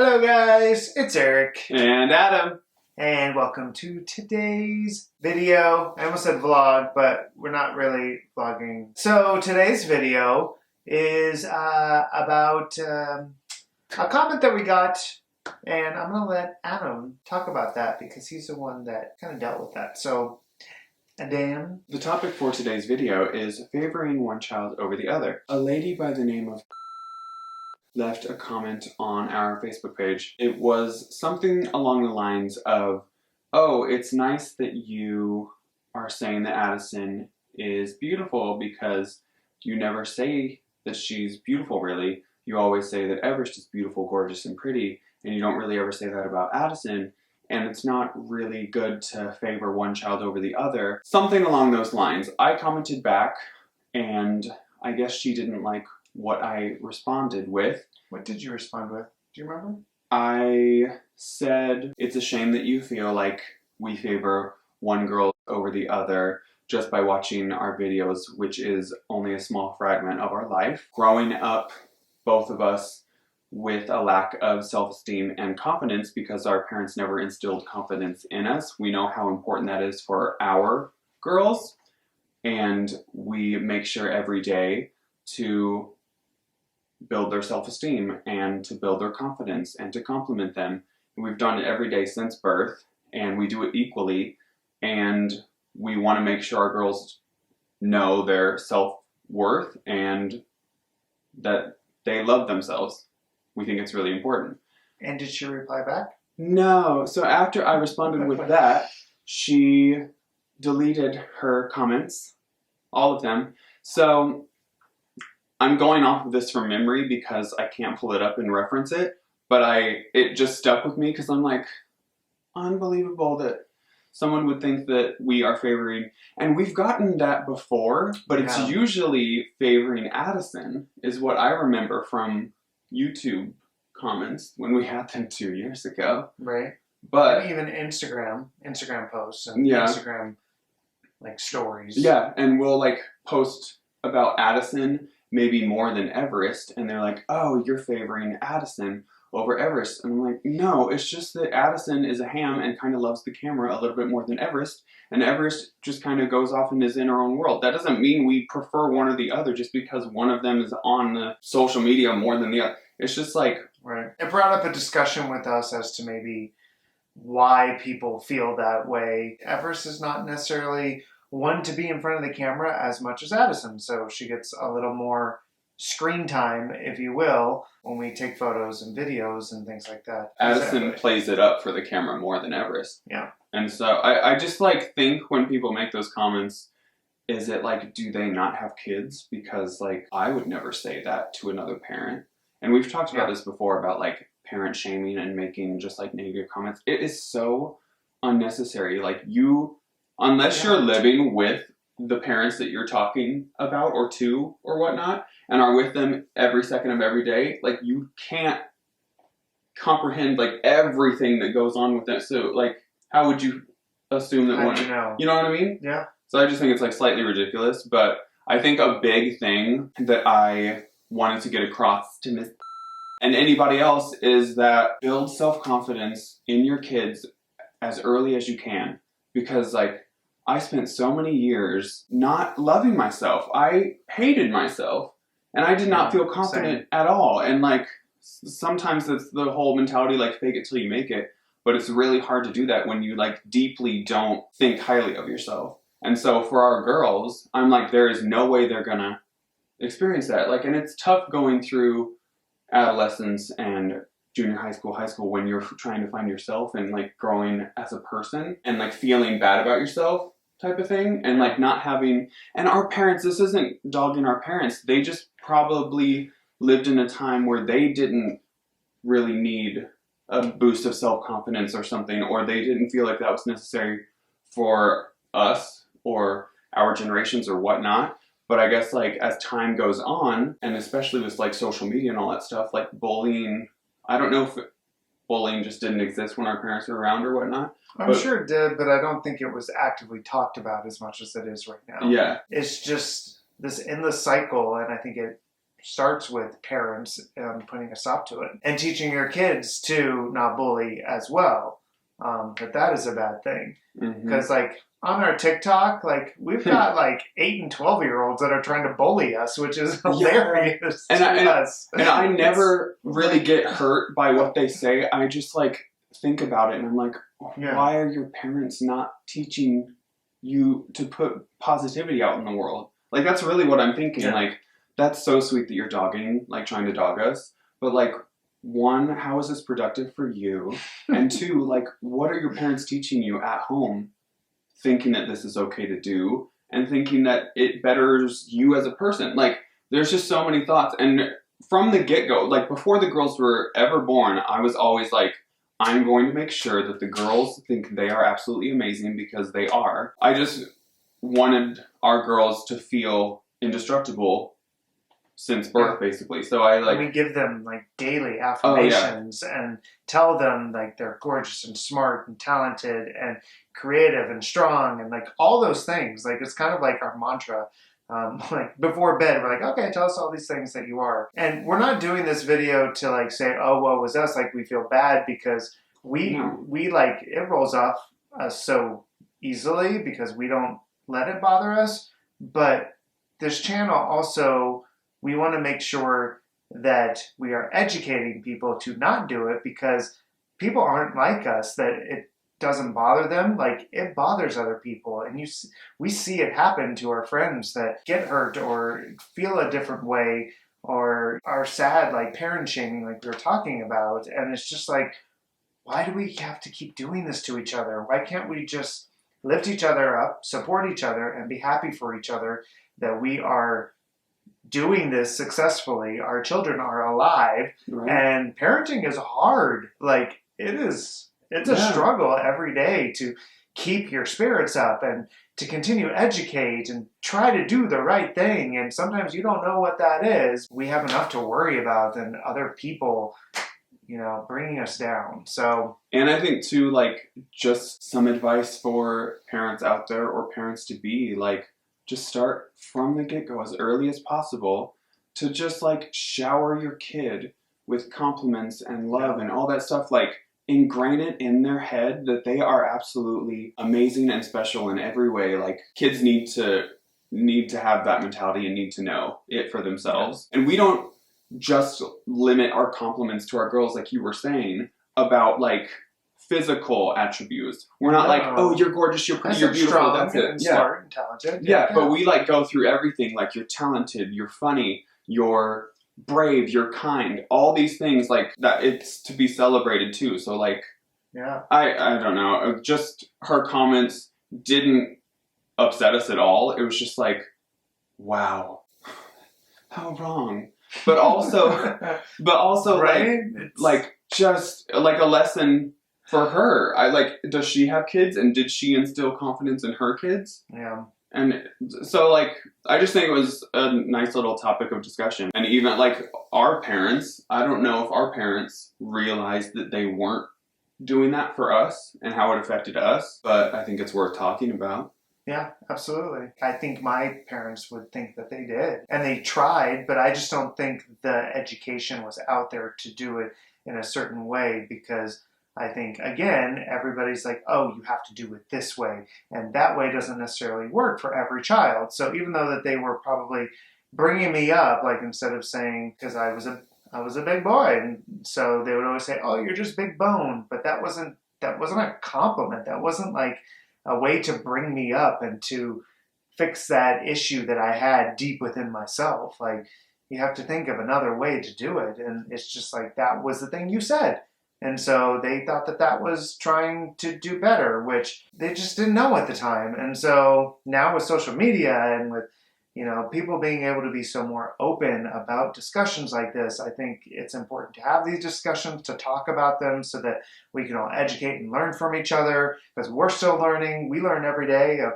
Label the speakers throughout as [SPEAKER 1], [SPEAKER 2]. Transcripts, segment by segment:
[SPEAKER 1] Hello guys, it's Eric.
[SPEAKER 2] And Adam.
[SPEAKER 1] And welcome to today's video. I almost said vlog, but we're not really vlogging. So today's video is about a comment that we got, and I'm going to let Adam talk about that because he's the one that kind of dealt with that. So, Adam?
[SPEAKER 2] The topic for today's video is favoring one child over the other. A lady by the name of left a comment on our Facebook page. It was something along the lines of, oh, it's nice that you are saying that Addison is beautiful because you never say that she's beautiful, really. You always say that Everest is beautiful, gorgeous, and pretty, and you don't really ever say that about Addison, and it's not really good to favor one child over the other. Something along those lines. I commented back, and I guess she didn't like what I responded with.
[SPEAKER 1] What did you respond with? Do you remember?
[SPEAKER 2] I said, it's a shame that you feel like we favor one girl over the other just by watching our videos, which is only a small fragment of our life. Growing up, both of us with a lack of self-esteem and confidence because our parents never instilled confidence in us. We know how important that is for our girls, and we make sure every day to build their self-esteem and to build their confidence and to compliment them. And we've done it every day since birth, and we do it equally, and we want to make sure our girls know their self-worth and that they love themselves. We think it's really important.
[SPEAKER 1] And did she reply back?
[SPEAKER 2] No. So after I responded with that, she deleted her comments, all of them. So I'm going off of this from memory because I can't pull it up and reference it, but it just stuck with me because I'm like, unbelievable that someone would think that we are favoring, and we've gotten that before, but it's usually favoring Addison is what I remember from YouTube comments when we had them 2 years ago.
[SPEAKER 1] Right.
[SPEAKER 2] But
[SPEAKER 1] and even Instagram posts and Instagram like stories.
[SPEAKER 2] Yeah, and we'll like post about Addison maybe more than Everest, and they're like, oh, you're favoring Addison over Everest. And I'm like, no, it's just that Addison is a ham and kind of loves the camera a little bit more than Everest, and Everest just kind of goes off and is in her own world. That doesn't mean we prefer one or the other just because one of them is on the social media more than the other. It's just like...
[SPEAKER 1] Right. It brought up a discussion with us as to maybe why people feel that way. Everest is not necessarily one to be in front of the camera as much as Addison, so she gets a little more screen time, if you will, when we take photos and videos and things like that.
[SPEAKER 2] Addison plays it up for the camera more than Everest.
[SPEAKER 1] Yeah.
[SPEAKER 2] And so I just like think when people make those comments, is it like, do they not have kids? Because like, I would never say that to another parent. And we've talked about this before about like parent shaming and making just like negative comments. It is so unnecessary. Like unless you're living with the parents that you're talking about or to or whatnot, and are with them every second of every day, like you can't comprehend like everything that goes on with them. So like, how would you assume that one? You know what I mean?
[SPEAKER 1] Yeah.
[SPEAKER 2] So I just think it's like slightly ridiculous, but I think a big thing that I wanted to get across to Miss and anybody else is that build self-confidence in your kids as early as you can, because like I spent so many years not loving myself. I hated myself, and I did not feel confident at all. And like sometimes it's the whole mentality like fake it till you make it, but it's really hard to do that when you like deeply don't think highly of yourself. And so for our girls, I'm like, there is no way they're gonna experience that. Like, and it's tough going through adolescence and junior high school when you're trying to find yourself and like growing as a person and like feeling bad about yourself type of thing, and like not having, and our parents, this isn't dogging our parents, they just probably lived in a time where they didn't really need a boost of self-confidence or something, or they didn't feel like that was necessary for us or our generations or whatnot. But I guess like as time goes on, and especially with like social media and all that stuff, like bullying, I don't know if bullying just didn't exist when our parents were around or whatnot.
[SPEAKER 1] I'm sure it did, but I don't think it was actively talked about as much as it is right now.
[SPEAKER 2] Yeah.
[SPEAKER 1] It's just this endless cycle, and I think it starts with parents putting a stop to it and teaching your kids to not bully as well. But that is a bad thing because like on our TikTok, like we've got like 8 and 12-year-olds that are trying to bully us, which is hilarious to us.
[SPEAKER 2] And I never really get hurt by what they say. I just like think about it and I'm like, why are your parents not teaching you to put positivity out in the world? Like that's really what I'm thinking. Like that's so sweet that you're trying to dog us. But like, one, how is this productive for you? And two, like, what are your parents teaching you at home? Thinking that this is okay to do and thinking that it betters you as a person. Like, there's just so many thoughts. And from the get-go, like before the girls were ever born, I was always like, I'm going to make sure that the girls think they are absolutely amazing because they are. I just wanted our girls to feel indestructible since birth, basically. So we
[SPEAKER 1] give them like daily affirmations and tell them like they're gorgeous and smart and talented and creative and strong and like all those things. Like it's kind of like our mantra. Like before bed, we're like, okay, tell us all these things that you are. And we're not doing this video to like say, oh, what was us? Like we feel bad because we like it rolls off us so easily because we don't let it bother us. But this channel also, we want to make sure that we are educating people to not do it because people aren't like us, that it doesn't bother them. Like it bothers other people. And we see it happen to our friends that get hurt or feel a different way or are sad, like parent shaming, like we were talking about. And it's just like, why do we have to keep doing this to each other? Why can't we just lift each other up, support each other, and be happy for each other that we are doing this successfully? Our children are alive, and parenting is hard. Like it's a struggle every day to keep your spirits up and to continue to educate and try to do the right thing. And sometimes you don't know what that is. We have enough to worry about than other people, bringing us down. So,
[SPEAKER 2] and I think too, like just some advice for parents out there or parents to be, like, just start from the get-go as early as possible to just like shower your kid with compliments and love and all that stuff. Like ingrain it in their head that they are absolutely amazing and special in every way. Like kids need to have that mentality and need to know it for themselves. And we don't just limit our compliments to our girls, like you were saying, about like physical attributes. We're not like, oh, you're gorgeous, you're pretty, you're beautiful,
[SPEAKER 1] strong,
[SPEAKER 2] that's it.
[SPEAKER 1] Smart and talented.
[SPEAKER 2] But we like go through everything, like you're talented, you're funny, you're brave, you're kind, all these things like that. It's to be celebrated too. So like, I don't know, just her comments didn't upset us at all. It was just like, wow, how wrong. But also right? like just like a lesson for her. Does she have kids, and did she instill confidence in her kids?
[SPEAKER 1] Yeah.
[SPEAKER 2] And so like, I just think it was a nice little topic of discussion. And even like our parents, I don't know if our parents realized that they weren't doing that for us and how it affected us, but I think it's worth talking about.
[SPEAKER 1] Yeah, absolutely. I think my parents would think that they did. And they tried, but I just don't think the education was out there to do it in a certain way because I think, again, everybody's like, oh, you have to do it this way. And that way doesn't necessarily work for every child. So even though that they were probably bringing me up, like instead of saying, because I was a big boy, and so they would always say, oh, you're just big boned. But that wasn't a compliment. That wasn't like a way to bring me up and to fix that issue that I had deep within myself. Like, you have to think of another way to do it. And it's just like, that was the thing you said. And so they thought that that was trying to do better, which they just didn't know at the time. And so now with social media and with, people being able to be so more open about discussions like this, I think it's important to have these discussions, to talk about them so that we can all educate and learn from each other, because we're still learning. We learn every day of,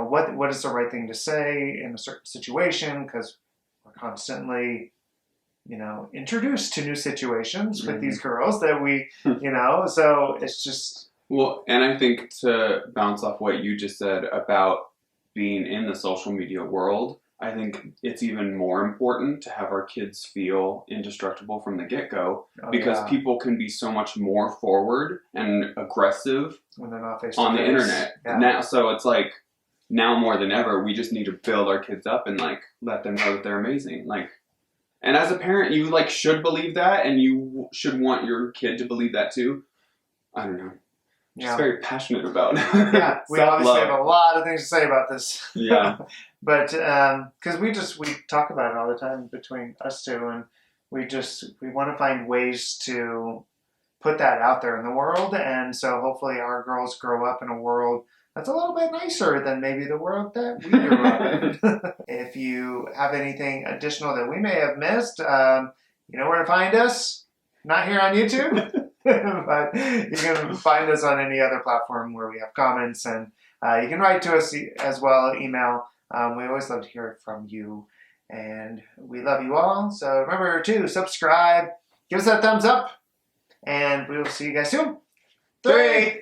[SPEAKER 1] what is the right thing to say in a certain situation, because we're constantly, introduced to new situations with these girls that we, so it's just.
[SPEAKER 2] Well, and I think to bounce off what you just said about being in the social media world, I think it's even more important to have our kids feel indestructible from the get-go, because people can be so much more forward and aggressive
[SPEAKER 1] when they're not
[SPEAKER 2] on the internet. Now, so it's like, now more than ever, we just need to build our kids up and like let them know that they're amazing. Like, and as a parent, you like should believe that, and you should want your kid to believe that too. I don't know. Just very passionate about.
[SPEAKER 1] Yeah, we obviously have a lot of things to say about this.
[SPEAKER 2] Yeah.
[SPEAKER 1] But because we talk about it all the time between us two, and we want to find ways to put that out there in the world, and so hopefully our girls grow up in a world that's a little bit nicer than maybe the world that we grew up in. If you have anything additional that we may have missed, you know where to find us. Not here on YouTube. But you can find us on any other platform where we have comments, and you can write to us as well, email. We always love to hear from you, and we love you all. So remember to subscribe, give us that thumbs up, and we will see you guys soon. 3,